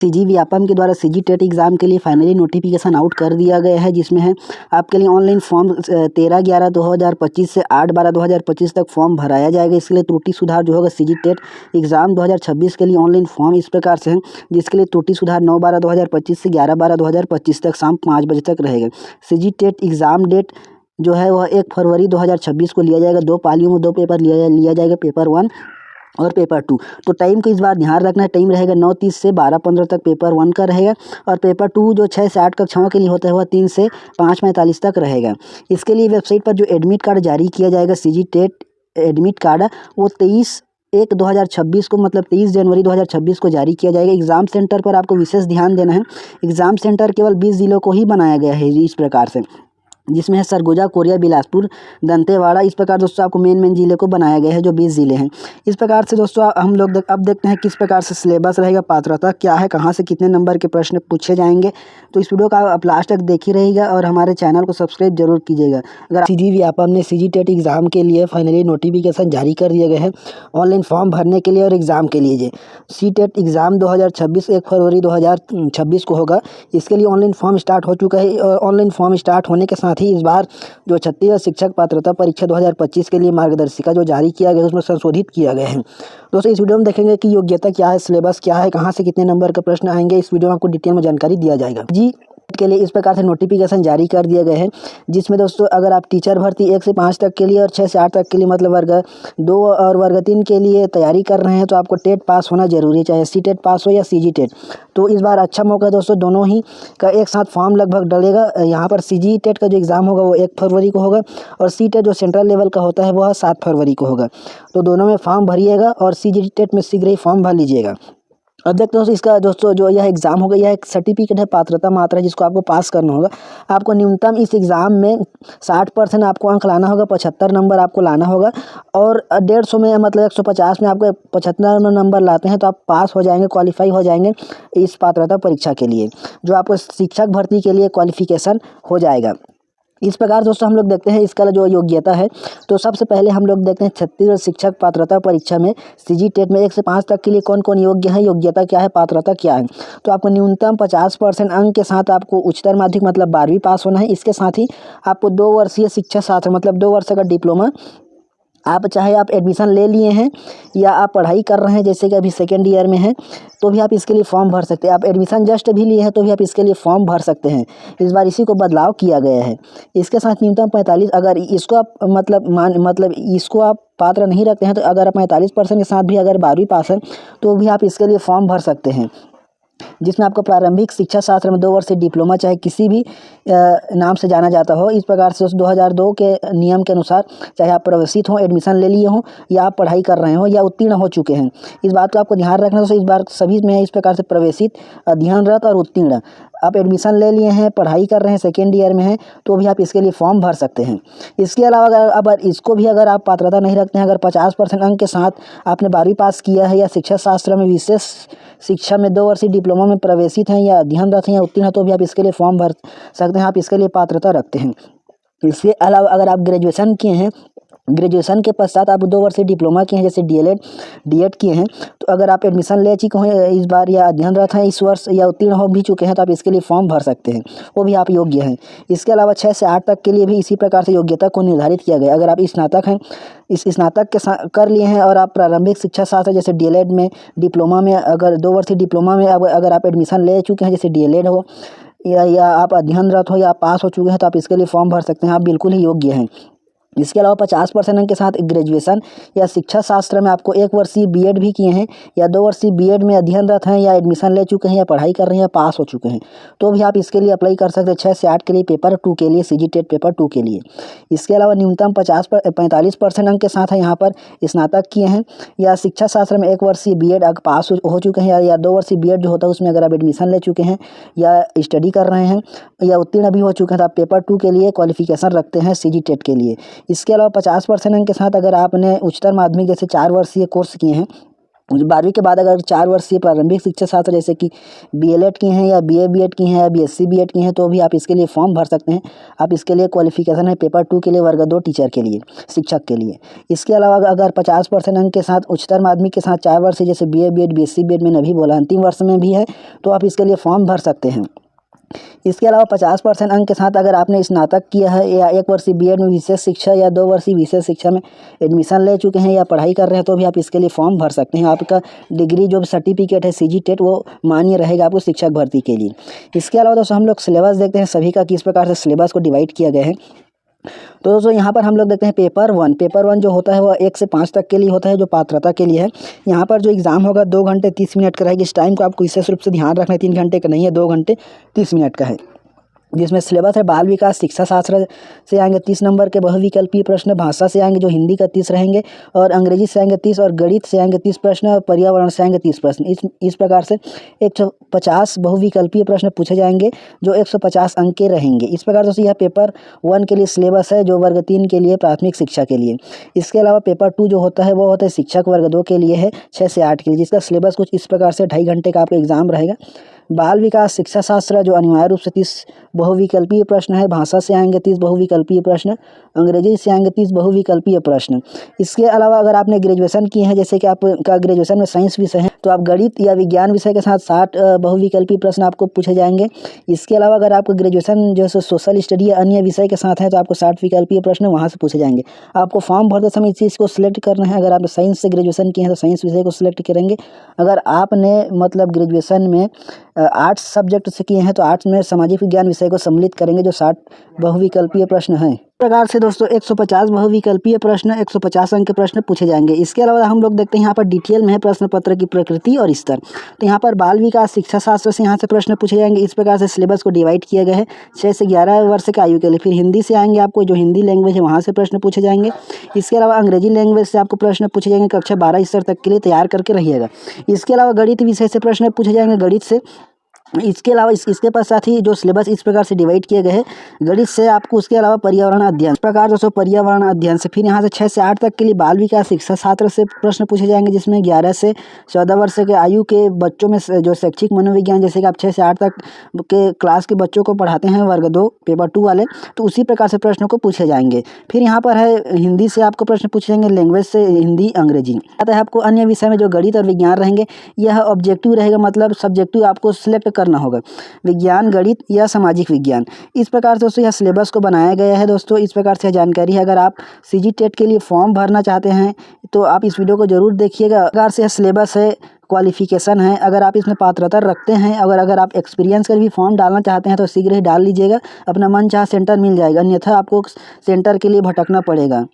CG Vyapam के द्वारा CG TET exam के लिए फाइनली नोटिफिकेशन आउट कर दिया गया है, जिसमें है आपके लिए ऑनलाइन फॉर्म 13/11/2025 से 8/12/2025 तक फॉर्म भराया जाएगा। इसके लिए त्रुटि सुधार जो होगा सीजी टेट एग्ज़ाम 2026 के लिए ऑनलाइन फॉर्म इस प्रकार से है, जिसके लिए त्रुटि सुधार 9/12/2025 से 11/12/2025 तक शाम 5 बजे तक रहेगा। सीजी टेट एग्ज़ाम डेट जो है वह 1 फरवरी 2026 को लिया जाएगा। 2 पालियों में 2 पेपर लिया जाएगा, पेपर 1 और पेपर 2। तो टाइम को इस बार ध्यान रखना है, टाइम रहेगा 9:30 से 12:15 तक पेपर 1 का रहेगा, और पेपर 2 जो 6 से 8 कक्षाओं के लिए होता है वह 3 से 5:45 तक रहेगा। इसके लिए वेबसाइट पर जो एडमिट कार्ड जारी किया जाएगा सीजी टेट एडमिट कार्ड, वो 23/1/2026 को मतलब 23 जनवरी 2026 को जारी किया जाएगा। एग्ज़ाम सेंटर पर आपको विशेष ध्यान देना है। एग्ज़ाम सेंटर केवल 20 जिलों को ही बनाया गया है इस प्रकार से, जिसमें है सरगुजा, कोरिया, बिलासपुर, दंतेवाड़ा। इस प्रकार दोस्तों आपको मेन जिले को बनाया गया है, जो 20 जिले हैं। इस प्रकार से दोस्तों हम लोग अब देखते हैं किस प्रकार से सिलेबस रहेगा, पात्रता क्या है, कहाँ से कितने नंबर के प्रश्न पूछे जाएंगे। तो इस वीडियो का आप लास्ट तक देख ही रहिएगा और हमारे चैनल को सब्सक्राइब जरूर कीजिएगा। अगर सीजी व्यापम ने सीजी टेट एग्ज़ाम के लिए फाइनली नोटिफिकेशन जारी कर दिए गए हैं ऑनलाइन फॉर्म भरने के लिए और एग्ज़ाम के लिए। सी टेट एग्ज़ाम 2026 1 फरवरी 2026 को होगा। इसके लिए ऑनलाइन फॉर्म स्टार्ट हो चुका है। ऑनलाइन फॉर्म स्टार्ट होने के साथ ही इस बार जो छत्तीसगढ़ शिक्षक पात्रता परीक्षा 2025 के लिए मार्गदर्शिका जो जारी किया गया है उसमें संशोधित किया गया है। दोस्तों इस वीडियो में देखेंगे कि योग्यता क्या है, सिलेबस क्या है, कहां से कितने नंबर के प्रश्न आएंगे। इस वीडियो में आपको डिटेल में जानकारी दिया जाएगा। जी के लिए इस प्रकार से नोटिफिकेशन जारी कर दिए गए हैं, जिसमें दोस्तों अगर आप टीचर भर्ती 1 से 5 तक के लिए और 6 से 8 तक के लिए मतलब वर्ग 2 और वर्ग 3 के लिए तैयारी कर रहे हैं तो आपको टेट पास होना जरूरी है, चाहे सी टेट पास हो या सीजी टेट। तो इस बार अच्छा मौका है दोस्तों, दोनों ही का एक साथ फॉर्म लगभग डलेगा। यहाँ पर सीजी टेट का जो एग्ज़ाम होगा वो 1 फरवरी को होगा, और सी टेट जो सेंट्रल लेवल का होता है वह 7 फरवरी को होगा। तो दोनों में फॉर्म भरिएगा और सीजी टेट में शीघ्र ही फॉर्म भर लीजिएगा। अब देखते हैं इसका दोस्तों जो यह एग्ज़ाम होगा, यह एक सर्टिफिकेट है, पात्रता मात्रा जिसको आपको पास करना होगा। आपको न्यूनतम इस एग्ज़ाम में 60% आपको अंक लाना होगा, 75 नंबर आपको लाना होगा, और 150 में मतलब 150 में आपको 75 नंबर लाते हैं तो आप पास हो जाएंगे, क्वालिफाई हो जाएंगे इस पात्रता परीक्षा के लिए, जो आपको शिक्षक भर्ती के लिए क्वालिफिकेशन हो जाएगा। इस प्रकार दोस्तों हम लोग देखते हैं इसका जो योग्यता है। तो सबसे पहले हम लोग देखते हैं छत्तीसगढ़ शिक्षक पात्रता परीक्षा में सीजी टेट में 1 से 5 तक के लिए कौन कौन योग्य है, योग्यता क्या है, पात्रता क्या है। तो आपको न्यूनतम 50% अंक के साथ आपको उच्चतर माध्यमिक मतलब 12वीं पास होना है। इसके साथ ही आपको 2 वर्षीय शिक्षा शास्त्र मतलब 2 वर्ष का डिप्लोमा, आप चाहे आप एडमिशन ले लिए हैं या आप पढ़ाई कर रहे हैं, जैसे कि अभी सेकेंड ईयर में हैं, तो भी आप इसके लिए फॉर्म भर सकते हैं। आप एडमिशन जस्ट भी लिए हैं तो भी आप इसके लिए फॉर्म भर सकते हैं। इस बार इसी को बदलाव किया गया है। इसके साथ न्यूनतम 45, अगर इसको आप मतलब इसको आप पात्र नहीं रखते हैं तो अगर आप 45% के साथ भी अगर 12वीं पास है तो भी आप इसके लिए फॉर्म भर सकते हैं, जिसमें आपको प्रारंभिक शिक्षा शास्त्र में 2 वर्ष से डिप्लोमा चाहे किसी भी नाम से जाना जाता हो। इस प्रकार से 2002 के नियम के अनुसार चाहे आप प्रवेशित हों, एडमिशन ले लिए हों, या आप पढ़ाई कर रहे हों या उत्तीर्ण हो चुके हैं, इस बात को आपको ध्यान रखना है। इस बार सभी में इस प्रकार से प्रवेशित, अध्ययनरत और उत्तीर्ण। आप एडमिशन ले लिए हैं, पढ़ाई कर रहे हैं, सेकेंड ईयर में हैं, तो भी आप इसके लिए फॉर्म भर सकते हैं। इसके अलावा अगर इसको भी अगर आप पात्रता नहीं रखते हैं, अगर 50% अंक के साथ आपने 12वीं पास किया है या शिक्षा शास्त्र में विशेष शिक्षा में 2 वर्षीय डिप्लोमा में प्रवेशित हैं या अध्ययनरत हैं या उत्तीर्ण हैं, तो भी आप इसके लिए फॉर्म भर सकते हैं, आप इसके लिए पात्रता रखते हैं। इसके अलावा अगर आप ग्रेजुएशन किए हैं, ग्रेजुएशन के पश्चात आप 2 वर्षीय डिप्लोमा किए हैं, जैसे डीएड किए हैं, तो अगर आप एडमिशन ले चुके हैं इस बार या अध्ययनरत हैं इस वर्ष या उत्तीर्ण हो भी चुके हैं, तो आप इसके लिए फॉर्म भर सकते हैं, वो भी आप योग्य हैं। इसके अलावा 6 से 8 तक के लिए भी इसी प्रकार से योग्यता को निर्धारित किया गया। अगर आप स्नातक हैं, इस स्नातक के कर लिए हैं और आप प्रारंभिक शिक्षा शास्त्र जैसे डीएलएड में, डिप्लोमा में, अगर 2 वर्षीय डिप्लोमा में अगर आप एडमिशन ले चुके हैं, जैसे डीएलएड हो या आप अध्ययनरत हो या पास हो चुके हैं, तो आप इसके लिए फॉर्म भर सकते हैं, आप बिल्कुल ही योग्य हैं। इसके अलावा 50% अंक के साथ ग्रेजुएशन या शिक्षा शास्त्र में आपको 1 वर्षीय बीएड भी किए हैं या 2 वर्षीय बीएड में अध्ययनरत हैं या एडमिशन ले चुके हैं या पढ़ाई कर रहे हैं या पास हो चुके हैं, तो भी आप इसके लिए अप्लाई कर सकते हैं 6 से 8 के लिए, पेपर 2 के लिए, सीजी टेट पेपर 2 के लिए। इसके अलावा न्यूनतम 45% अंक के साथ है यहाँ पर स्नातक किए हैं या शिक्षा शास्त्र में 1 वर्षीय बीएड पास हो चुके हैं या 2 वर्षीय बीएड जो होता है उसमें अगर आप एडमिशन ले चुके हैं या स्टडी कर रहे हैं या उत्तीर्ण भी हो चुके हैं, तो आप पेपर 2 के लिए क्वालिफिकेशन रखते हैं सीजी टेट के लिए। इसके अलावा 50% अंक के साथ अगर आपने उच्चतर माध्यमिक जैसे 4 वर्षीय कोर्स किए हैं 12वीं के बाद अगर 4 वर्षीय प्रारंभिक शिक्षा शास्त्र जैसे कि BLED की हैं या BA BEd की हैं या BSc BEd की हैं तो भी आप इसके लिए फॉर्म भर सकते हैं। आप इसके लिए क्वालिफिकेशन है पेपर 2 के लिए वर्ग 2 टीचर के लिए, शिक्षक के लिए। इसके अलावा अगर 50% अंक के साथ उच्चतर माध्यमिक के साथ 4 वर्षीय जैसे BA BEd BSc BEd मैंने अभी बोला अंतिम वर्ष में भी है तो आप इसके लिए फॉर्म भर सकते हैं। इसके अलावा 50% अंक के साथ अगर आपने स्नातक किया है या 1 वर्षीय BEd में विशेष शिक्षा या 2 वर्षीय विशेष शिक्षा में एडमिशन ले चुके हैं या पढ़ाई कर रहे हैं तो भी आप इसके लिए फॉर्म भर सकते हैं। आपका डिग्री जो सर्टिफिकेट है CG टेट वो मान्य रहेगा आपको शिक्षक भर्ती के लिए। इसके अलावा दोस्तों हम लोग सिलेबस देखते हैं सभी का किस प्रकार से सिलेबस को डिवाइड किया गया है। तो दोस्तों यहाँ पर हम लोग देखते हैं पेपर वन जो होता है वह 1 से 5 तक के लिए होता है जो पात्रता के लिए है। यहाँ पर जो एग्ज़ाम होगा 2 घंटे 30 मिनट का रहेगा। इस टाइम को आपको विशेष रूप से ध्यान रखना है, 3 घंटे का नहीं है, 2 घंटे 30 मिनट का है। जिसमें सिलेबस है बाल विकास शिक्षा शास्त्र से आएंगे 30 नंबर के बहुविकल्पीय प्रश्न, भाषा से आएंगे जो हिंदी का 30 रहेंगे और अंग्रेजी से आएंगे 30 और गणित से आएंगे 30 प्रश्न और पर्यावरण से आएंगे 30 प्रश्न। इस प्रकार से 150 बहुविकल्पीय प्रश्न पूछे जाएंगे जो 150 अंक के रहेंगे। इस प्रकार से यह पेपर 1 के लिए सिलेबस है जो वर्ग 3 के लिए प्राथमिक शिक्षा के लिए। इसके अलावा पेपर 2 जो होता है वो होता है शिक्षक वर्ग 2 के लिए है 6 से 8 के लिए, जिसका सिलेबस कुछ इस प्रकार से 2.5 घंटे का आपका एग्जाम रहेगा। बाल विकास शिक्षा शास्त्र जो अनिवार्य रूप से 30 बहुविकल्पीय प्रश्न है, भाषा से आएंगे 30 बहुविकल्पीय प्रश्न, अंग्रेजी से आएंगे 30 बहुविकल्पीय प्रश्न। इसके अलावा अगर आपने ग्रेजुएशन किए हैं जैसे कि आपका ग्रेजुएशन में साइंस विषय है तो आप गणित या विज्ञान विषय के साथ 60 बहुविकल्पीय प्रश्न आपको पूछे जाएंगे। इसके अलावा अगर आपका ग्रेजुएशन जैसे सोशल स्टडी या अन्य विषय के साथ है तो आपको 60 विकल्पीय प्रश्न वहाँ से पूछे जाएंगे। आपको फॉर्म भरते समय इस चीज़ को सिलेक्ट करना है। अगर आप साइंस से ग्रेजुएशन किए हैं तो साइंस विषय को सिलेक्ट करेंगे। अगर आपने मतलब ग्रेजुएशन में आर्ट्स सब्जेक्ट से किए हैं तो आर्ट्स में सामाजिक विज्ञान विषय को सम्मिलित करेंगे जो 60 बहुविकल्पीय प्रश्न हैं। इस प्रकार से दोस्तों 150 बहुविकल्पीय प्रश्न 150 अंक के प्रश्न पूछे जाएंगे। इसके अलावा हम लोग देखते हैं यहाँ पर डिटेल में है प्रश्न पत्र की प्रकृति और स्तर। तो यहाँ पर बाल विकास शिक्षा शास्त्र से यहाँ से प्रश्न पूछे जाएंगे। इस प्रकार से सिलेबस को डिवाइड किया गया है 6 से 11 वर्ष के आयु के लिए। फिर हिंदी से आएंगे आपको जो हिंदी लैंग्वेज है वहाँ से प्रश्न पूछे जाएंगे। इसके अलावा अंग्रेजी लैंग्वेज से आपको प्रश्न पूछे जाएंगे। कक्षा 12 स्तर तक के लिए तैयार करके रहिएगा। इसके अलावा गणित विषय से प्रश्न पूछे जाएंगे गणित से। इसके अलावा इसके पश्चात ही जो सिलेबस इस प्रकार से डिवाइड किए गए हैं गणित से आपको उसके अलावा पर्यावरण अध्ययन, इस प्रकार दोस्तों पर्यावरण अध्ययन से फिर यहाँ से 6 से 8 तक के लिए बाल विकास शिक्षा शास्त्र से प्रश्न पूछे जाएंगे जिसमें 11 से 14 वर्ष के आयु के बच्चों में जो शैक्षिक मनोविज्ञान जैसे कि आप 6 से 8 तक के क्लास के बच्चों को पढ़ाते हैं वर्ग 2 पेपर 2 वाले तो उसी प्रकार से प्रश्नों को पूछे जाएंगे। फिर यहाँ पर है हिंदी से आपको प्रश्न पूछे जाएंगे, लैंग्वेज से हिंदी अंग्रेजी। आता है आपको अन्य विषय में जो गणित और विज्ञान रहेंगे यह ऑब्जेक्टिव रहेगा, मतलब सब्जेक्टिव आपको सिलेक्ट करना होगा, विज्ञान गणित या सामाजिक विज्ञान। इस प्रकार से दोस्तों यह सिलेबस को बनाया गया है। दोस्तों इस प्रकार से जानकारी है। अगर आप CG टेट के लिए फॉर्म भरना चाहते हैं तो आप इस वीडियो को जरूर देखिएगा। प्रकार से यह सिलेबस है, क्वालिफिकेशन है। अगर आप इसमें पात्रता रखते हैं अगर आप एक्सपीरियंस कर भी फॉर्म डालना चाहते हैं तो शीघ्र ही डाल लीजिएगा। अपना मन चाहा सेंटर मिल जाएगा, अन्यथा आपको सेंटर के लिए भटकना पड़ेगा।